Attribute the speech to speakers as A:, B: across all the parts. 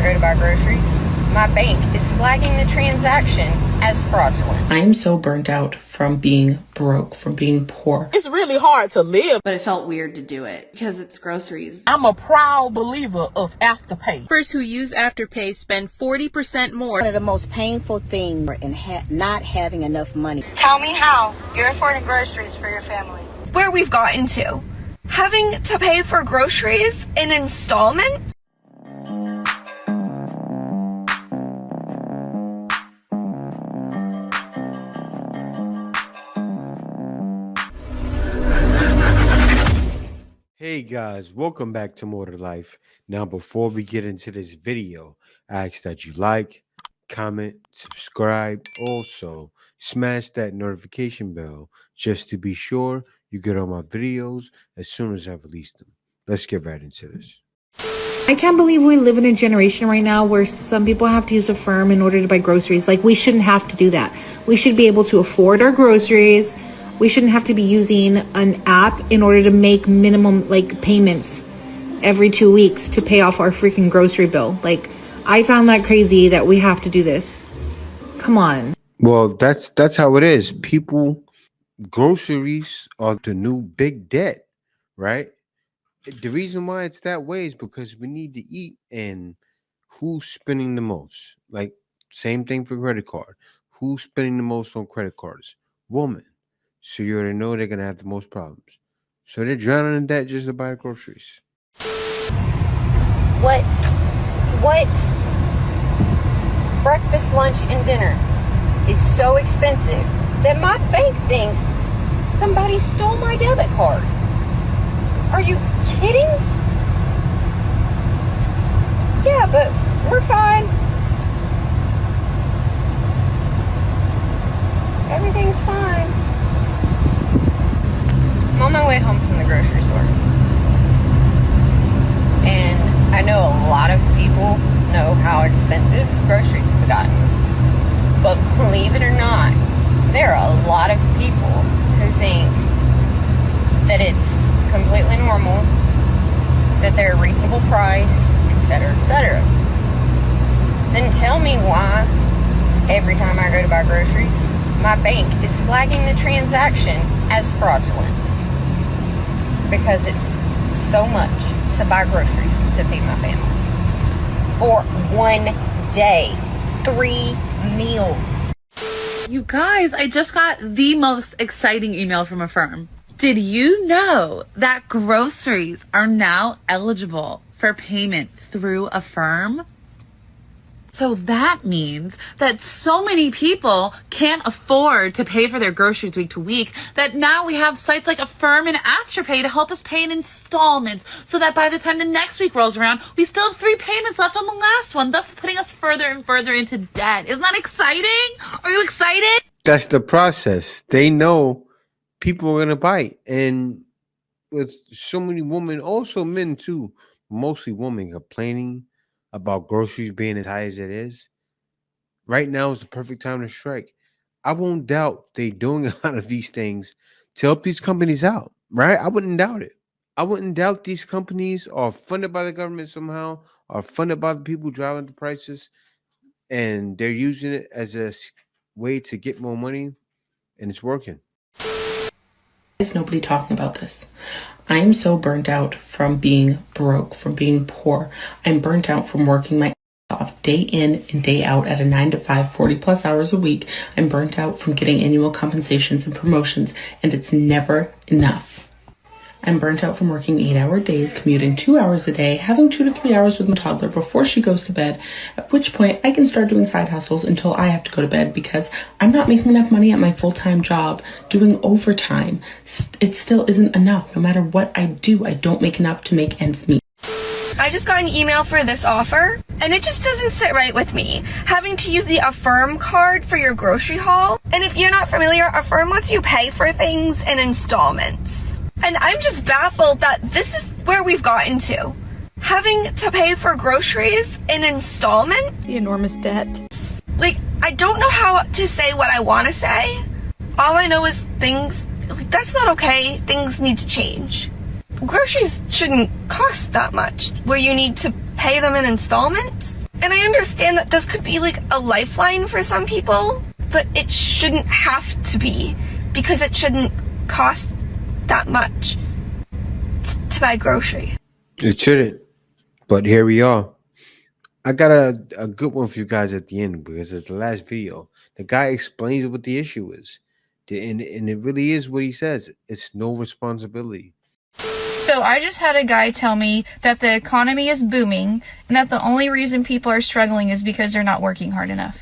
A: go to buy groceries, my bank is flagging the transaction as fraudulent.
B: I am so burnt out from being broke, from being poor.
C: It's really hard to live.
D: But it felt weird to do it because it's groceries.
C: I'm a proud believer of Afterpay.
E: Members who use Afterpay spend 40% more.
F: One of the most painful things in not having enough money.
G: Tell me how you're affording groceries for your family.
H: Where we've gotten to. Having to pay for groceries in installments?
I: Hey guys, welcome back to More to Life. Now, before we get into this video, I ask that you like, comment, subscribe. Also, smash that notification bell just to be sure you get all my videos as soon as I release them. Let's get right into this.
J: I can't believe we live in a generation right now where some people have to use a firm in order to buy groceries. Like, we shouldn't have to do that. We should be able to afford our groceries. We shouldn't have to be using an app in order to make minimum payments every 2 weeks to pay off our freaking grocery bill. Like, I found that crazy that we have to do this. Come on.
I: Well, that's how it is. Groceries are the new big debt, right? The reason why it's that way is because we need to eat, and who's spending the most? Like, same thing for credit card. Who's spending the most on credit cards? Woman. So you already know they're going to have the most problems. So they're drowning in debt just to buy the groceries.
A: What breakfast, lunch, and dinner is so expensive that my bank thinks somebody stole my debit card? Are you kidding? Yeah, but we're fine. Everything's fine. I'm on my way home from the grocery store. And I know a lot of people know how expensive groceries have gotten. But believe it or not, there are a lot of people who think that it's completely normal, that they're a reasonable price, etc., etc. Then tell me why every time I go to buy groceries, my bank is flagging the transaction as fraudulent. Because it's so much to buy groceries to feed my family. For one day, 3 meals.
D: You guys, I just got the most exciting email from a firm. Did you know that groceries are now eligible for payment through a firm? So that means that so many people can't afford to pay for their groceries week to week that now we have sites like Affirm and Afterpay to help us pay in installments so that by the time the next week rolls around, we still have 3 payments left on the last one, thus putting us further and further into debt. Isn't that exciting? Are you excited?
I: That's the process. They know people are going to bite. And with so many women, also men too, mostly women complaining about groceries being as high as it is, right now is the perfect time to strike. I won't doubt they doing a lot of these things to help these companies out, right? I wouldn't doubt it. I wouldn't doubt these companies are funded by the government somehow, are funded by the people driving the prices, and they're using it as a way to get more money, and it's working.
B: There's nobody talking about this. I am so burnt out from being broke, from being poor. I'm burnt out from working my ass off day in and day out at a 9 to 5, 40 plus hours a week. I'm burnt out from getting annual compensations and promotions, and it's never enough. I'm burnt out from working 8-hour days, commuting 2 hours a day, having 2 to 3 hours with my toddler before she goes to bed, at which point I can start doing side hustles until I have to go to bed because I'm not making enough money at my full-time job, doing overtime. It still isn't enough. No matter what I do, I don't make enough to make ends meet.
H: I just got an email for this offer, and it just doesn't sit right with me. Having to use the Affirm card for your grocery haul. And if you're not familiar, Affirm lets you pay for things in installments. And I'm just baffled that this is where we've gotten to. Having to pay for groceries in installments.
E: The enormous debt.
H: I don't know how to say what I want to say. All I know is that's not okay. Things need to change. Groceries shouldn't cost that much, where you need to pay them in installments. And I understand that this could be like a lifeline for some people, but it shouldn't have to be, because it shouldn't cost that much to buy groceries.
I: It shouldn't. But here we are. I got a good one for you guys at the end, because at the last video, the guy explains what the issue is. And it really is what he says. It's no responsibility.
K: So I just had a guy tell me that the economy is booming and that the only reason people are struggling is because they're not working hard enough.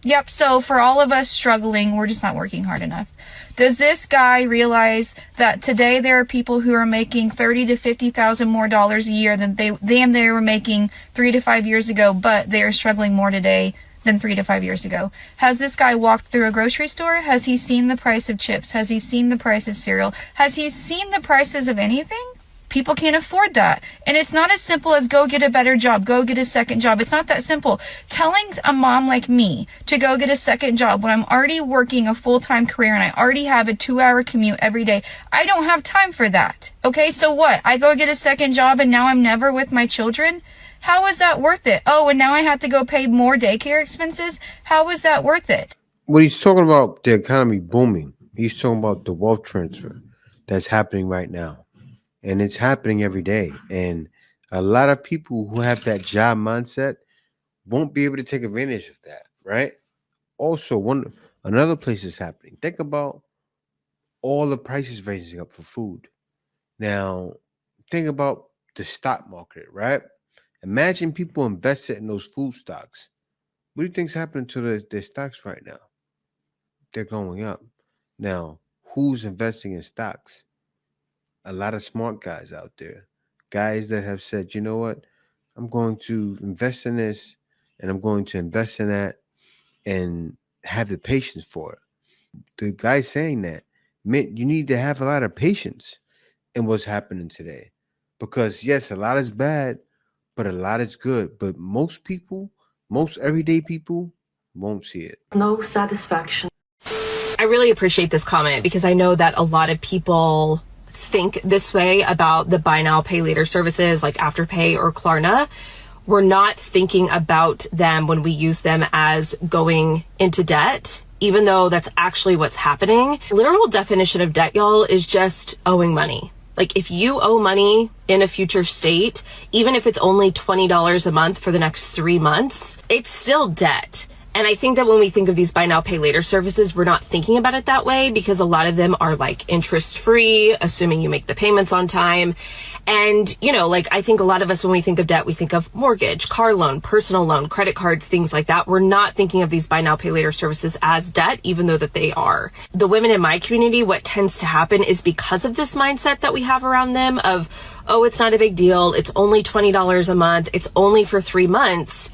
K: Yep, so for all of us struggling, we're just not working hard enough. Does this guy realize that today there are people who are making $30,000 to $50,000 more a year than they were making 3 to 5 years ago, but they are struggling more today than 3 to 5 years ago? Has this guy walked through a grocery store? Has he seen the price of chips? Has he seen the price of cereal? Has he seen the prices of anything? People can't afford that. And it's not as simple as go get a better job, go get a second job. It's not that simple. Telling a mom like me to go get a second job when I'm already working a full-time career and I already have a 2-hour commute every day, I don't have time for that. Okay, so what? I go get a second job and now I'm never with my children? How is that worth it? Oh, and now I have to go pay more daycare expenses? How is that worth it?
I: When he's talking about the economy booming, he's talking about the wealth transfer that's happening right now. And it's happening every day. And a lot of people who have that job mindset won't be able to take advantage of that, right? Also, another place is happening. Think about all the prices raising up for food. Now, think about the stock market, right? Imagine people invested in those food stocks. What do you think's happening to their stocks right now? They're going up. Now, who's investing in stocks? A lot of smart guys out there. Guys that have said, you know what? I'm going to invest in this and I'm going to invest in that and have the patience for it. The guy saying that meant you need to have a lot of patience in what's happening today. Because yes, a lot is bad, but a lot is good. But most people, most everyday people won't see it.
E: No satisfaction.
L: I really appreciate this comment because I know that a lot of people think this way about the buy now, pay later services like Afterpay or Klarna. We're not thinking about them when we use them as going into debt, even though that's actually what's happening. Literal definition of debt, y'all, is just owing money. Like if you owe money in a future state, even if it's only $20 a month for the next 3 months, it's still debt. And I think that when we think of these buy now, pay later services, we're not thinking about it that way because a lot of them are like interest free, assuming you make the payments on time. And, you know, like I think a lot of us, when we think of debt, we think of mortgage, car loan, personal loan, credit cards, things like that. We're not thinking of these buy now, pay later services as debt, even though that they are. The women in my community, what tends to happen is because of this mindset that we have around them of, oh, it's not a big deal. It's only $20 a month. It's only for 3 months.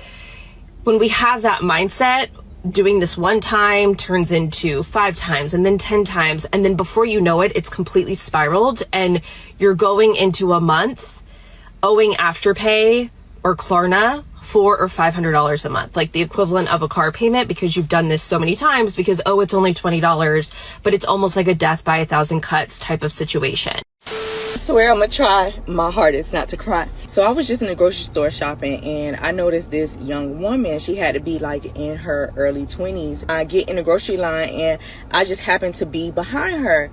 L: When we have that mindset, doing this one time turns into 5 times and then 10 times. And then before you know it, it's completely spiraled and you're going into a month owing Afterpay or Klarna $400 or $500 a month, like the equivalent of a car payment because you've done this so many times because, oh, it's only $20, but it's almost like a death by 1,000 cuts type of situation.
M: I swear I'm gonna try my hardest not to cry. So I was just in the grocery store shopping and I noticed this young woman. She had to be like in her early 20s. I get in the grocery line and I just happened to be behind her.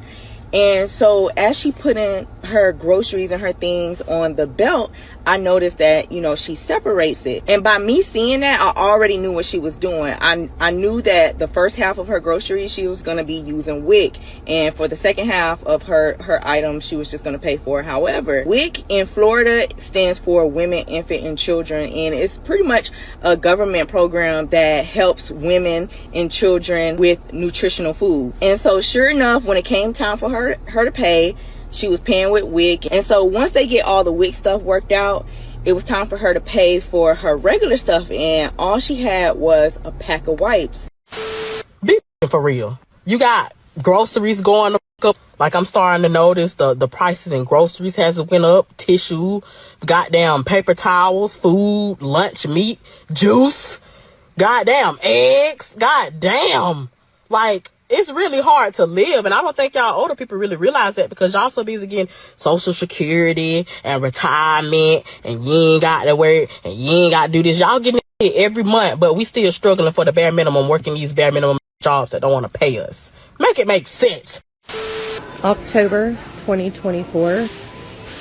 M: And so as she put in her groceries and her things on the belt, I noticed that, you know, she separates it. And by me seeing that, I already knew what she was doing. I knew that the first half of her groceries, she was going to be using WIC. And for the second half of her items, she was just going to pay for it. However, WIC in Florida stands for Women, Infant, and Children. And it's pretty much a government program that helps women and children with nutritional food. And so sure enough, when it came time for her to pay, she was paying with WIC. And so once they get all the WIC stuff worked out, it was time for her to pay for her regular stuff. And all she had was a pack of wipes.
C: Be for real. You got groceries going up. Like I'm starting to notice the prices in groceries has went up. Tissue, goddamn paper towels, food, lunch meat, juice, goddamn eggs, goddamn. Like it's really hard to live. And I don't think y'all older people really realize that, because y'all so busy getting Social Security and retirement, and you ain't got to work, and you ain't got to do this. Y'all getting it every month, but we still struggling for the bare minimum, working these bare minimum jobs that don't want to pay us. Make it make sense.
N: October 2024.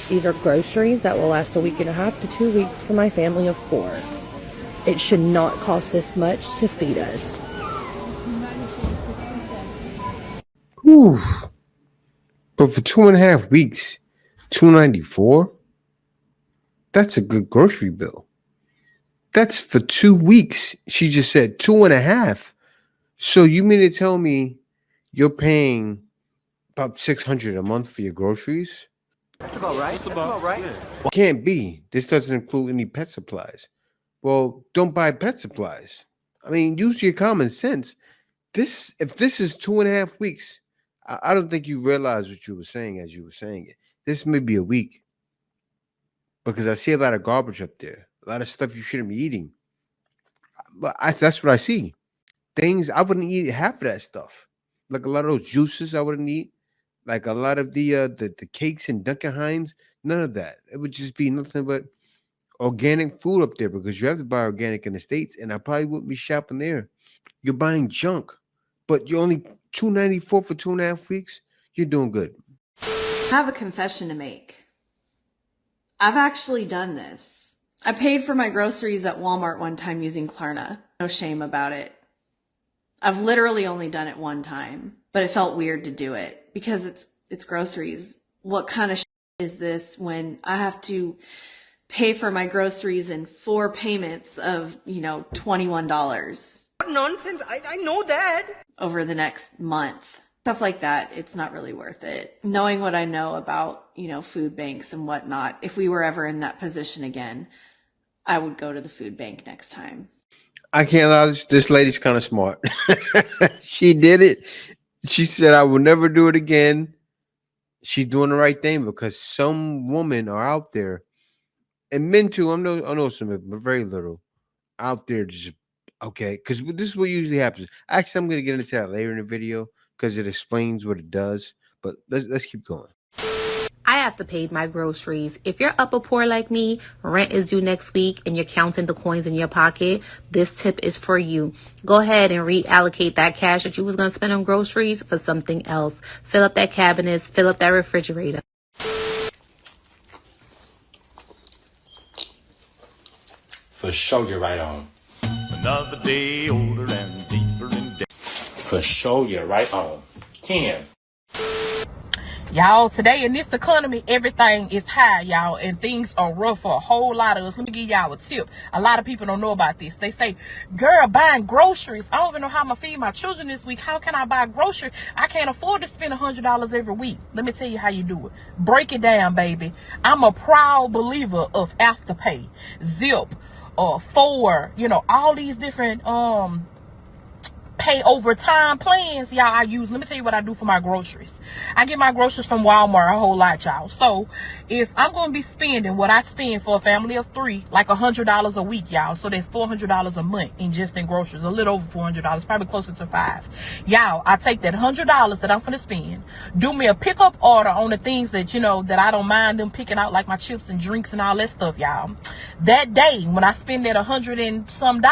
N: These are groceries that will last a week and a half to 2 weeks for my family of 4. It should not cost this much to feed us.
I: Whew. But for 2.5 weeks, $2.94, that's a good grocery bill. That's for 2 weeks. She just said 2.5. So you mean to tell me you're paying about $600 a month for your groceries?
O: That's about right. That's about right. Yeah.
I: Can't be. This doesn't include any pet supplies. Well, don't buy pet supplies. I mean, use your common sense. If this is 2.5 weeks, I don't think you realize what you were saying as you were saying it. This may be a week, because I see a lot of garbage up there, a lot of stuff you shouldn't be eating. But that's what I see. Things I wouldn't eat half of that stuff. Like a lot of those juices I wouldn't eat. Like a lot of the cakes and Dunkin' Hines, none of that. It would just be nothing but organic food up there, because you have to buy organic in the States, and I probably wouldn't be shopping there. You're buying junk, but you're only $2.94 for 2.5 weeks. You're doing good.
P: I have a confession to make. I've actually done this. I paid for my groceries at Walmart one time using Klarna. No shame about it. I've literally only done it one time, but it felt weird to do it because it's groceries. What kind of shit is this when I have to pay for my groceries in 4 payments of, $21?
Q: Nonsense. I know that.
P: Over the next month. Stuff like that, it's not really worth it. Knowing what I know about, food banks and whatnot, if we were ever in that position again, I would go to the food bank next time.
I: I can't lie, this lady's kind of smart. She did it. She said, I will never do it again. She's doing the right thing, because some women are out there, and men too, I know some, but very little, out there just, okay, because this is what usually happens. Actually, I'm going to get into that later in the video, because it explains what it does, but let's keep going.
R: I have to pay my groceries. If you're upper poor like me, rent is due next week, and you're counting the coins in your pocket, this tip is for you. Go ahead and reallocate that cash that you was going to spend on groceries for something else. Fill up that cabinets, fill up that refrigerator.
S: For sure, you're right on.
T: Another day older and deeper in debt.
S: For sure, you're right on. Ken.
C: Y'all, today in this economy, everything is high, y'all, and things are rough for a whole lot of us. Let me give y'all a tip. A lot of people don't know about this. They say, girl, buying groceries. I don't even know how I'm going to feed my children this week. How can I buy groceries? I can't afford to spend $100 every week. Let me tell you how you do it. Break it down, baby. I'm a proud believer of Afterpay, Zip, Forward, all these different pay over time plans, y'all. I use, let me tell you what I do for my groceries. I get my groceries from Walmart a whole lot, y'all. So if I'm going to be spending what I spend for a family of 3, like $100 a week, y'all, so that's $400 a month in groceries, a little over $400, probably closer to $5. Y'all, I take that $100 that I'm going to spend, do me a pickup order on the things that, that I don't mind them picking out, like my chips and drinks and all that stuff, y'all. That day, when I spend that $100 and some,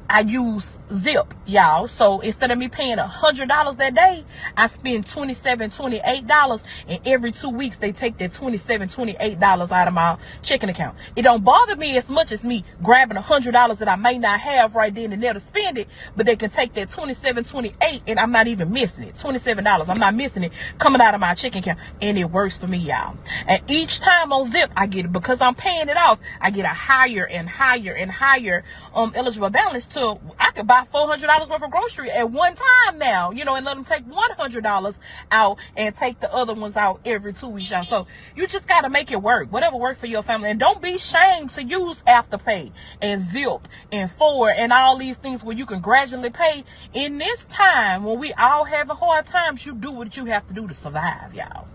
C: I use Zip, y'all. So instead of me paying $100 that day, I spend $27, $28, and every 2 weeks they take that $27, $28 out of my checking account. It don't bother me as much as me grabbing $100 that I may not have right then and there to spend it, but they can take that $27, $28, and I'm not even missing it. $27, I'm not missing it coming out of my checking account, and it works for me, y'all. And each time on Zip, I get it, because I'm paying it off, I get a higher and higher and higher eligible balance. So I could buy $400 worth of grocery at one time now, and let them take $100 out and take the other ones out every 2 weeks, y'all. So you just got to make it work, whatever works for your family. And don't be ashamed to use Afterpay and Zip and Forward and all these things where you can gradually pay. In this time when we all having hard times, you do what you have to do to survive, y'all.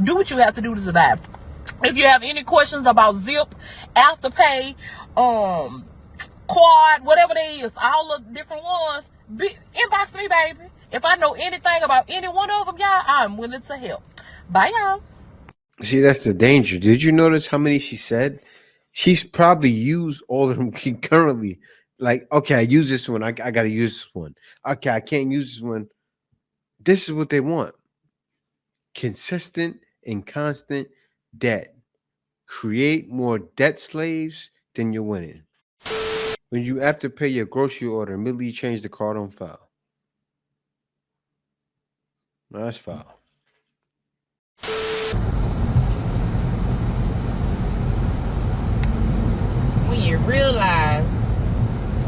C: Do what you have to do to survive. If you have any questions about Zip, Afterpay, Quad, whatever it is, all the different ones, inbox me, baby. If I know anything about any one of them, y'all, I'm willing to help. Bye, y'all.
I: See, that's the danger. Did you notice how many she said? She's probably used all of them concurrently. Like, okay, I use this one. I got to use this one. Okay, I can't use this one. This is what they want. Consistent and constant debt. Create more debt slaves than you're winning. When you have to pay your grocery order, immediately change the card on file. No, that's foul.
U: When you realize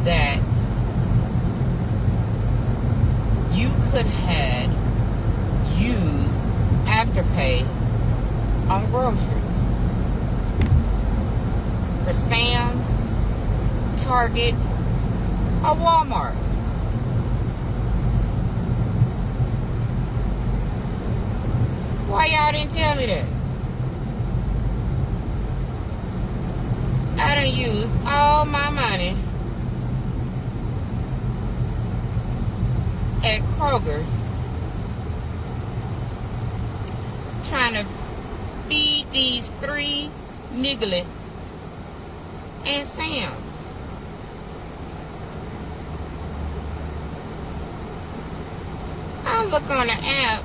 U: that you could have used Afterpay on groceries for Sam's, Target, or Walmart. Why y'all didn't tell me that? I done used all my money at Kroger's trying to feed these 3 nigglets and Sam's. I look on the app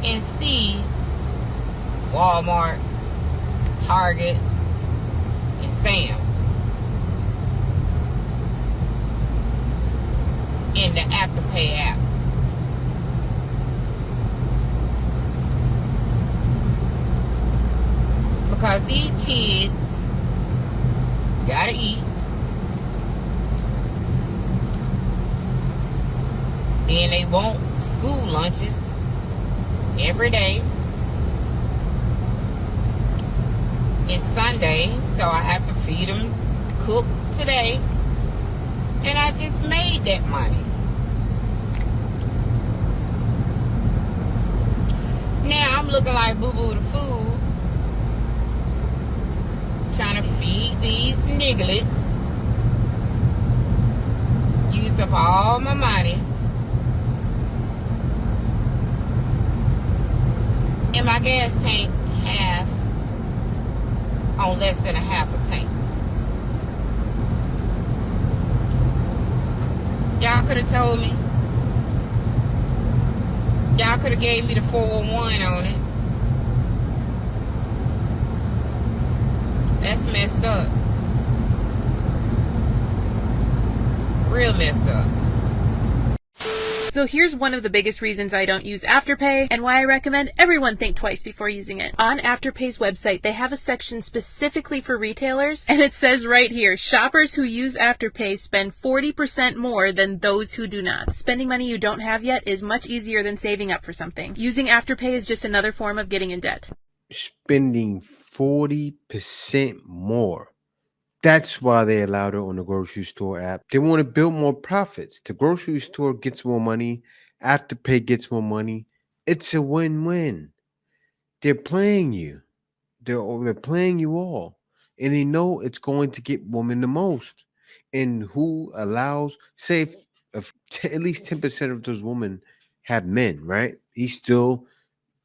U: and see Walmart, Target, and Sam's in the Afterpay app. Because these kids gotta eat. Then they want school lunches every day. It's Sunday, so I have to feed them, cook today. And I just made that money. Now I'm looking like boo-boo the fool, trying to feed these nigglets. Used up all my money. And my gas tank half on less than a half a tank. Y'all could have told me. Y'all could have gave me the 411 on it. That's messed up. Real messed up.
E: So here's one of the biggest reasons I don't use Afterpay and why I recommend everyone think twice before using it. On Afterpay's website, they have a section specifically for retailers, and it says right here, shoppers who use Afterpay spend 40% more than those who do not. Spending money you don't have yet is much easier than saving up for something. Using Afterpay is just another form of getting in debt.
I: Spending 40% more. That's why they allowed it on the grocery store app. They want to build more profits. The grocery store gets more money. Afterpay gets more money. It's a win-win. They're playing you. They're playing you all. And they know it's going to get women the most. And who allows, say, if at least 10% of those women have men, right? He still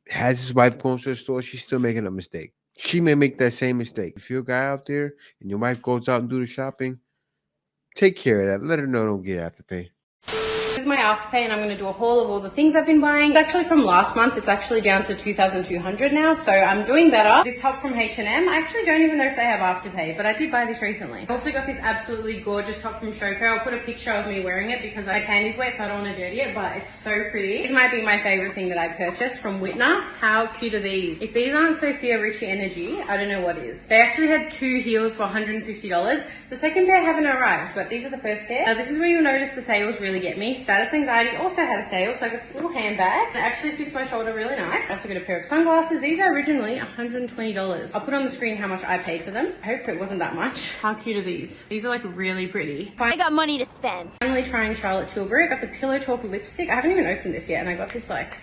I: has his wife going to the store. She's still making a mistake. She may make that same mistake. If you're a guy out there and your wife goes out and do the shopping, take care of that. Let her know don't get Afterpay.
V: Here's my Afterpay, and I'm going to do a haul of all the things I've been buying. It's actually from last month. It's actually down to $2,200 now, so I'm doing better. This top from H&M, I actually don't even know if they have Afterpay, but I did buy this recently. I also got this absolutely gorgeous top from Showco. I'll put a picture of me wearing it because my tan is wet, so I don't want to dirty it, but it's so pretty. This might be my favorite thing that I purchased from Whitner. How cute are these? If these aren't Sophia Richie energy, I don't know what is. They actually had 2 heels for $150. The second pair haven't arrived, but these are the first pair. Now this is where you'll notice the sales really get me. Status Anxiety also had a sale, so I got this little handbag. It actually fits my shoulder really nice. I also got a pair of sunglasses. These are originally $120. I'll put on the screen how much I paid for them. I hope it wasn't that much. How cute are these? These are like really pretty. I got money to spend. Finally trying Charlotte Tilbury. I got the Pillow Talk lipstick. I haven't even opened this yet, and I got this like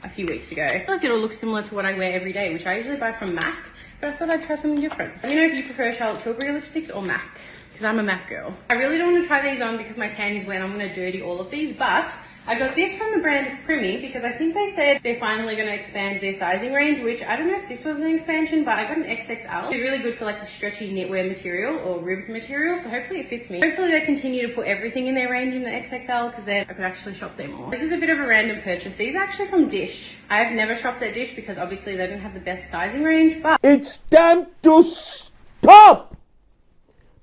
V: a few weeks ago. I feel like it'll look similar to what I wear every day, which I usually buy from MAC, but I thought I'd try something different. Let me know if you prefer Charlotte Tilbury lipsticks or MAC. because I'm a MAC girl. I really don't want to try these on because my tan is wet and I'm going to dirty all of these, but I got this from the brand Primi because I think they said they're finally going to expand their sizing range, which I don't know if this was an expansion, but I got an XXL. It's really good for like the stretchy knitwear material or ribbed material, so hopefully it fits me. Hopefully they continue to put everything in their range in the XXL because I could actually shop there more. This is a bit of a random purchase. These are actually from Dish. I've never shopped at Dish because obviously they don't have the best sizing range, but
F: It's time to stop!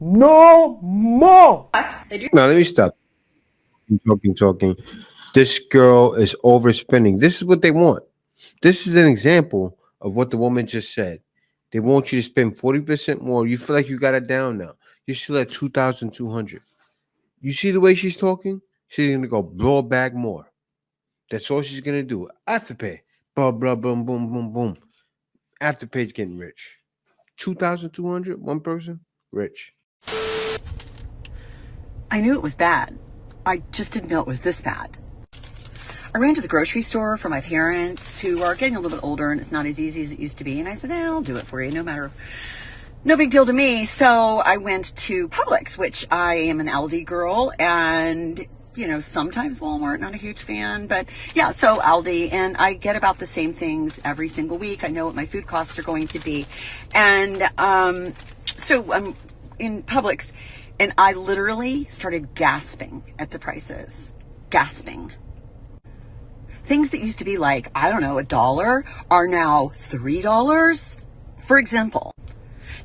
F: No more!
V: they do.
I: Now let me stop. Talking. This girl is overspending. This is what they want. This is an example of what the woman just said. They want you to spend 40% more. You feel like you got it down now. You're still at 2,200. You see the way she's talking? She's gonna go blow a bag more. That's all she's gonna do. Afterpay. Blah blah boom boom boom boom. Afterpay's getting rich. 2,200, one person, rich.
G: I knew it was bad. I just didn't know it was this bad. I ran to the grocery store for my parents who are getting a little bit older and it's not as easy as it used to be. And I said, I'll do it for you, no big deal to me. So I went to Publix, which I am an Aldi girl, and sometimes Walmart, not a huge fan, but yeah, so Aldi, and I get about the same things every single week. I know what my food costs are going to be. And so I'm in Publix, and I literally started gasping at the prices. Gasping. Things that used to be like, I don't know, $1 are now $3. For example,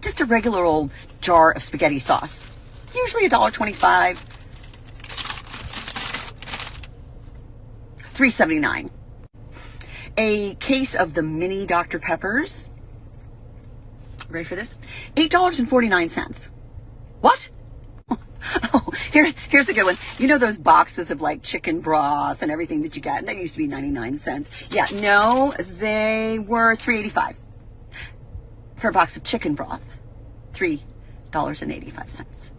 G: just a regular old jar of spaghetti sauce, usually $1.25, $3.79. A case of the mini Dr. Peppers, ready for this? $8.49. What? Oh, here's a good one. You know those boxes of like chicken broth and everything that you get? That used to be 99 cents. Yeah, no, they were $3.85 for a box of chicken broth. $3.85.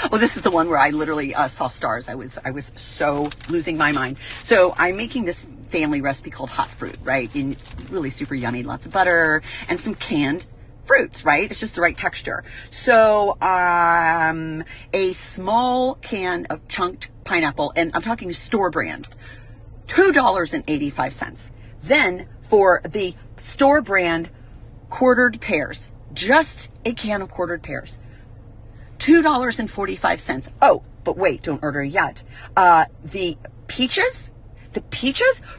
G: Well, this is the one where I literally saw stars. I was so losing my mind. So I'm making this family recipe called hot fruit, right? In really super yummy, lots of butter and some canned fruits, right? It's just the right texture. So a small can of chunked pineapple, and I'm talking store brand, $2.85. Then for the store brand quartered pears, just a can of quartered pears, $2.45. Oh, but wait, don't order yet. The peaches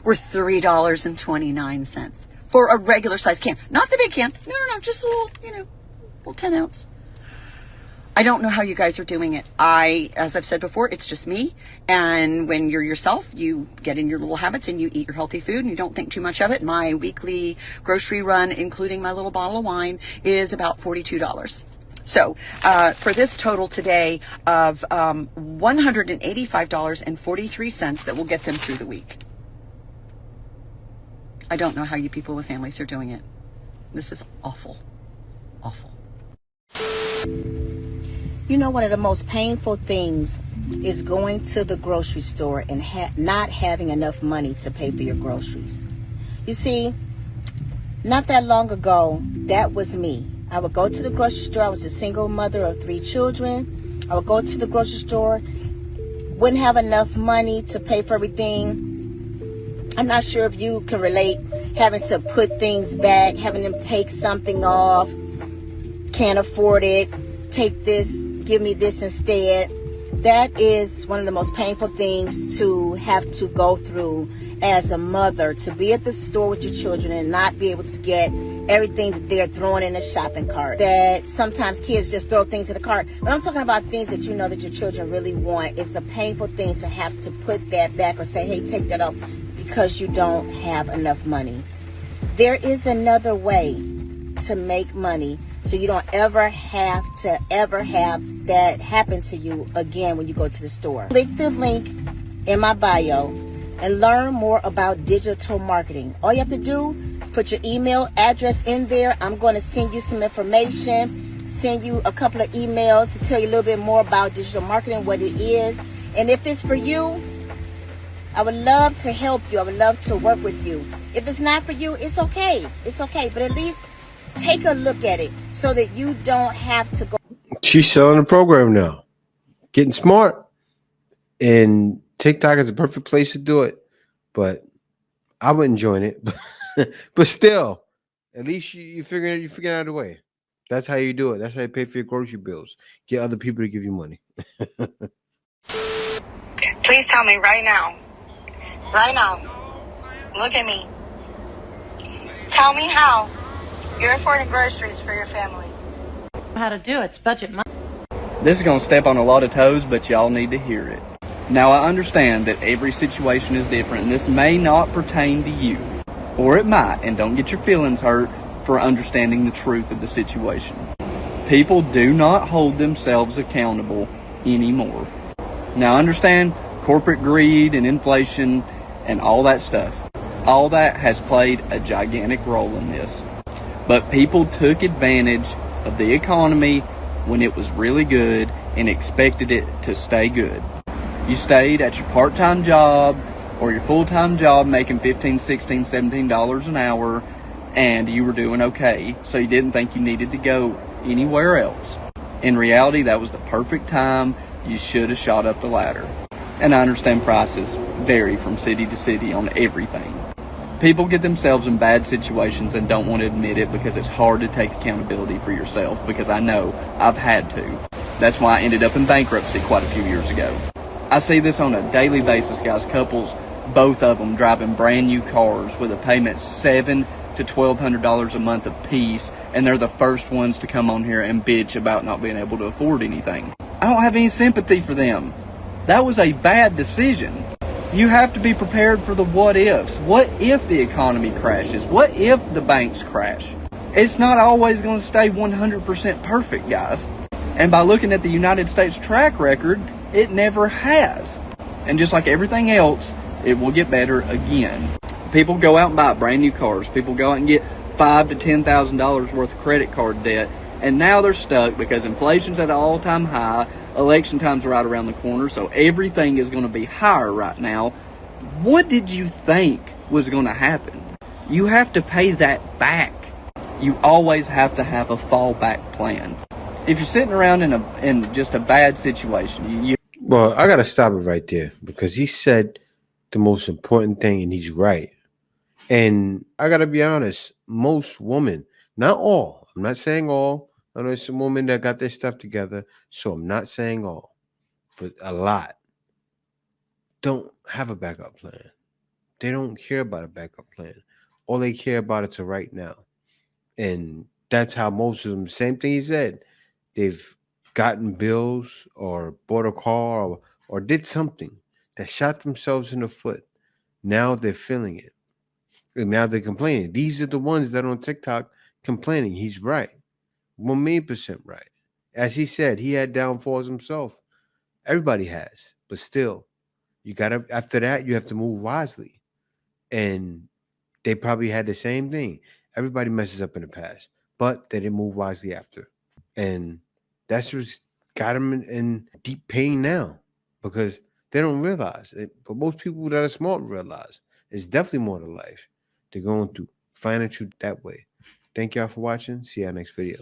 G: were $3.29 for a regular size can. Not the big can. No, just a little, little 10 ounce. I don't know how you guys are doing it. As I've said before, it's just me. And when you're yourself, you get in your little habits and you eat your healthy food and you don't think too much of it. My weekly grocery run, including my little bottle of wine, is about $42. So for this total today of $185.43 that will get them through the week. I don't know how you people with families are doing it. This is awful. Awful.
W: You know, one of the most painful things is going to the grocery store and not having enough money to pay for your groceries. You see, not that long ago, that was me. I would go to the grocery store. I was a single mother of 3 children. I would go to the grocery store, wouldn't have enough money to pay for everything. I'm not sure if you can relate, having to put things back, having them take something off, can't afford it, take this, give me this instead. That is one of the most painful things to have to go through as a mother, to be at the store with your children and not be able to get everything that they're throwing in a shopping cart. That sometimes kids just throw things in the cart. But I'm talking about things that you know that your children really want. It's a painful thing to have to put that back or say, hey, take that up because you don't have enough money. There is another way to make money so you don't ever have that happen to you again when you go to the store. Click the link in my bio and learn more about digital marketing. All you have to do is put your email address in there. I'm going to send you some information, send you a couple of emails to tell you a little bit more about digital marketing, what it is. And if it's for you, I would love to help you. I would love to work with you. If it's not for you, it's okay. It's okay. But at least take a look at it so that you don't have to go.
I: She's selling the program now. Getting smart. And TikTok is a perfect place to do it. But I wouldn't join it. But still, at least you figure it out of the way. That's how you do it. That's how you pay for your grocery bills. Get other people to give you money.
H: Please tell me right now. Right now. Look at me. Tell me how you're affording groceries for your family.
A: How to do it. It's budget money.
D: This is going to step on a lot of toes, but y'all need to hear it. Now, I understand that every situation is different, and this may not pertain to you. Or it might, and don't get your feelings hurt for understanding the truth of the situation. People do not hold themselves accountable anymore. Now, I understand corporate greed and inflation and all that stuff. All that has played a gigantic role in this. But people took advantage of the economy when it was really good and expected it to stay good. You stayed at your part-time job or your full-time job making $15, $16, $17 an hour, and you were doing okay, so you didn't think you needed to go anywhere else. In reality, that was the perfect time. You should have shot up the ladder. And I understand prices vary from city to city on everything. People get themselves in bad situations and don't want to admit it because it's hard to take accountability for yourself, because I know I've had to. That's why I ended up in bankruptcy quite a few years ago. I see this on a daily basis, guys. Couples, both of them driving brand new cars with a payment $700 to $1,200 a month apiece, and they're the first ones to come on here and bitch about not being able to afford anything. I don't have any sympathy for them. That was a bad decision. You have to be prepared for the what ifs. What if the economy crashes? What if the banks crash? It's not always going to stay 100% perfect, guys. And by looking at the United States track record, it never has. And just like everything else, it will get better again. People go out and buy brand new cars. People go out and get $5,000 to $10,000 worth of credit card debt. And now they're stuck because inflation's at an all-time high. Election time's right around the corner, so everything is going to be higher right now. What did you think was going to happen? You have to pay that back. You always have to have a fallback plan. If you're sitting around in just a bad situation,
I: Well, I got to stop it right there because he said the most important thing, and he's right. And I got to be honest, most women, not all, I'm not saying all. I know some women that got their stuff together, so I'm not saying all, but a lot don't have a backup plan. They don't care about a backup plan. All they care about is a right now. And that's how most of them, same thing he said, they've gotten bills or bought a car or did something that shot themselves in the foot. Now they're feeling it. And now they're complaining. These are the ones that are on TikTok complaining. He's right. 1,000,000% right. As he said, he had downfalls himself. Everybody has. But still, you gotta, after that, you have to move wisely. And they probably had the same thing. Everybody messes up in the past, but they didn't move wisely after. And that's what's got them in deep pain now because they don't realize it. But most people that are smart realize it's definitely more to life. They're going through financial that way. Thank y'all for watching. See y'all next video.